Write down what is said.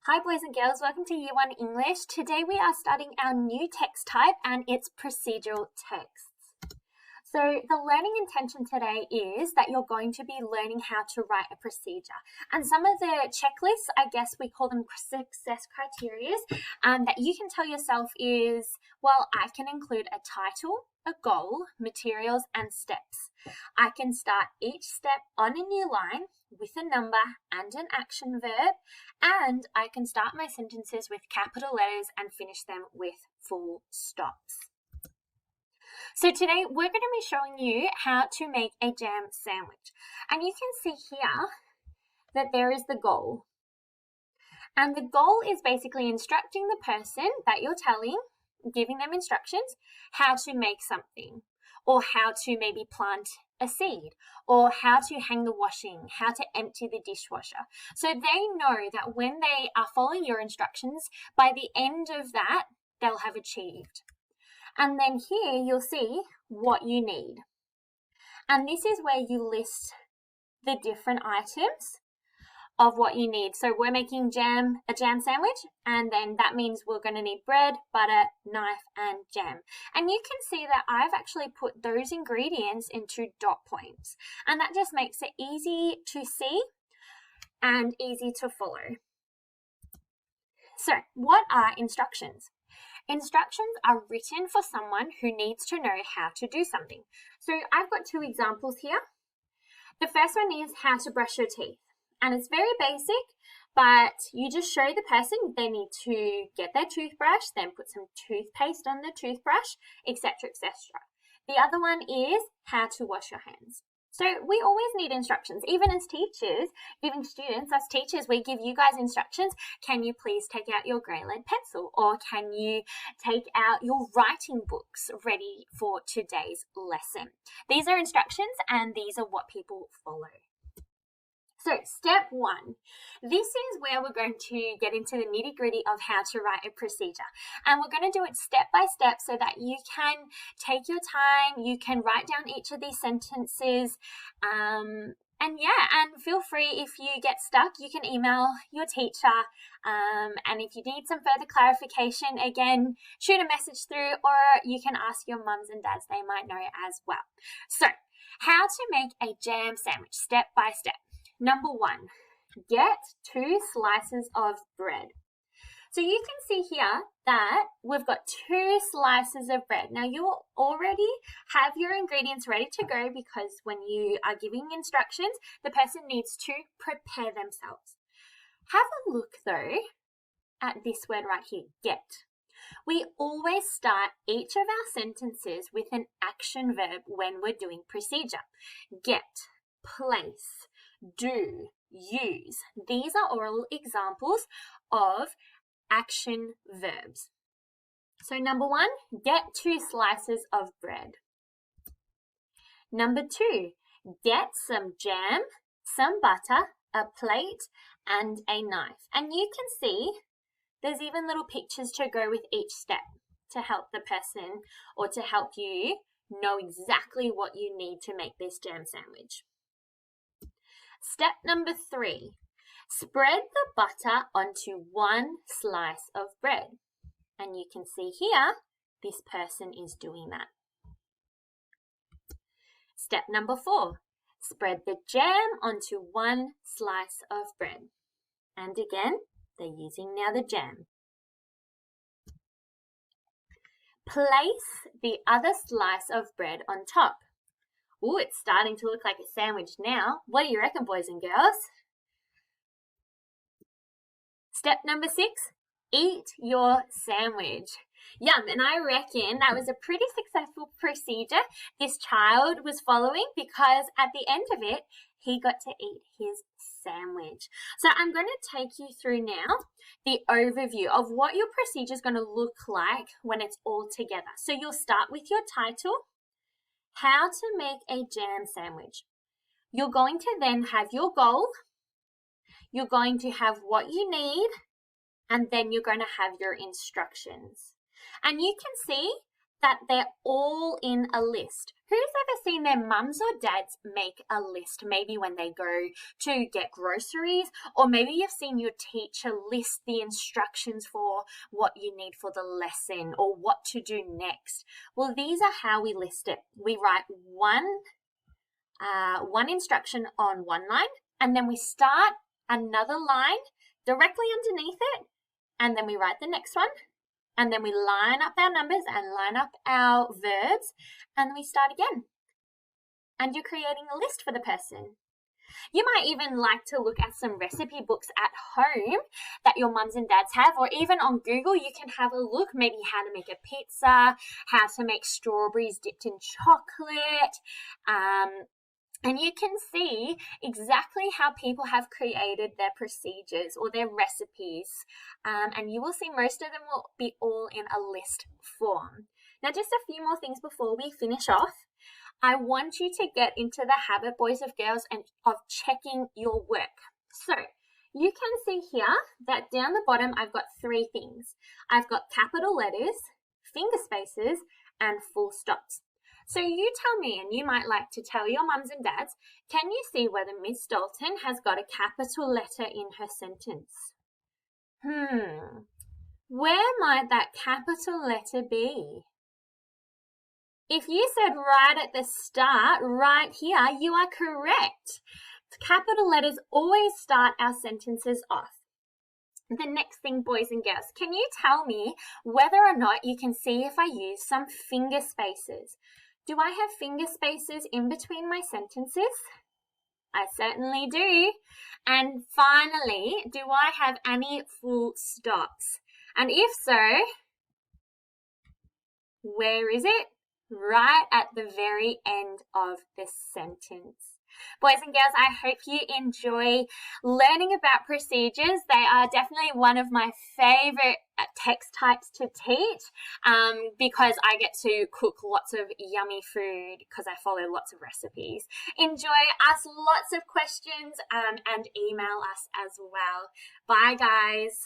Hi boys and girls, welcome to Year 1 English. Today we are studying our new text type and it's procedural texts. So the learning intention today is that you're going to be learning how to write a procedure. And some of the checklists, I guess we call them success criteria, that you can tell yourself is, well, I can include a title, a goal, materials, and steps. I can start each step on a new line with a number and an action verb, and I can start my sentences with capital letters and finish them with full stops. So today we're going to be showing you how to make a jam sandwich. And you can see here that there is the goal. And the goal is basically instructing the person that you're telling, giving them instructions, how to make something, or how to maybe plant a seed, or how to hang the washing, how to empty the dishwasher. So they know that when they are following your instructions, by the end of that, they'll have achieved. And then here you'll see what you need. And this is where you list the different items of what you need. So we're making a jam sandwich, and then that means we're going to need bread, butter, knife, and jam. And you can see that I've actually put those ingredients into dot points, and that just makes it easy to see and easy to follow. So what are instructions? Instructions are written for someone who needs to know how to do something. So I've got two examples here. The first one is how to brush your teeth. And it's very basic, but you just show the person they need to get their toothbrush, then put some toothpaste on the toothbrush, etc., etc. The other one is how to wash your hands. So we always need instructions, even as teachers, giving students, as teachers, we give you guys instructions. Can you please take out your grey lead pencil, or can you take out your writing books ready for today's lesson? These are instructions and these are what people follow. So step one, this is where we're going to get into the nitty-gritty of how to write a procedure. And we're going to do it step by step so that you can take your time, you can write down each of these sentences, and feel free, if you get stuck, you can email your teacher, and if you need some further clarification, again, shoot a message through, or you can ask your mums and dads, they might know as well. So, how to make a jam sandwich, step by step. Number one, get 2 slices of bread. So you can see here that we've got 2 slices of bread. Now you will already have your ingredients ready to go, because when you are giving instructions, the person needs to prepare themselves. Have a look though at this word right here, get. We always start each of our sentences with an action verb when we're doing procedure. Get, place, do, use. These are all examples of action verbs. So number one, get 2 slices of bread. Number 2, get some jam, some butter, a plate, and a knife. And you can see there's even little pictures to go with each step to help the person, or to help you know exactly what you need to make this jam sandwich. Step number 3, spread the butter onto 1 slice of bread. And you can see here, this person is doing that. Step number 4, spread the jam onto 1 slice of bread. And again, they're using now the jam. Place the other slice of bread on top. Ooh, it's starting to look like a sandwich now. What do you reckon, boys and girls? Step number 6, eat your sandwich. Yum, and I reckon that was a pretty successful procedure this child was following, because at the end of it, he got to eat his sandwich. So I'm going to take you through now the overview of what your procedure is going to look like when it's all together. So you'll start with your title, how to make a jam sandwich. You're going to then have your goal, you're going to have what you need, and then you're going to have your instructions. And you can see that they're all in a list. Who's ever seen their mums or dads make a list, maybe when they go to get groceries, or maybe you've seen your teacher list the instructions for what you need for the lesson or what to do next? Well, these are how we list it. We write one instruction on one line, and then we start another line directly underneath it, and then we write the next one. And then we line up our numbers and line up our verbs, and we start again. And you're creating a list for the person. You might even like to look at some recipe books at home that your mums and dads have, or even on Google, you can have a look, maybe how to make a pizza, how to make strawberries dipped in chocolate, and you can see exactly how people have created their procedures or their recipes. And you will see most of them will be all in a list form. Now, just a few more things before we finish off. I want you to get into the habit, boys and girls, of checking your work. So you can see here that down the bottom, I've got three things. I've got capital letters, finger spaces, and full stops. So you tell me, and you might like to tell your mums and dads, can you see whether Miss Dalton has got a capital letter in her sentence? Where might that capital letter be? If you said right at the start, right here, you are correct. Capital letters always start our sentences off. The next thing, boys and girls, can you tell me whether or not you can see if I use some finger spaces? Do I have finger spaces in between my sentences? I certainly do. And finally, do I have any full stops? And if so, where is it? Right at the very end of the sentence. Boys and girls, I hope you enjoy learning about procedures. They are definitely one of my favorite text types to teach because I get to cook lots of yummy food because I follow lots of recipes. Enjoy, ask lots of questions and email us as well. Bye, guys.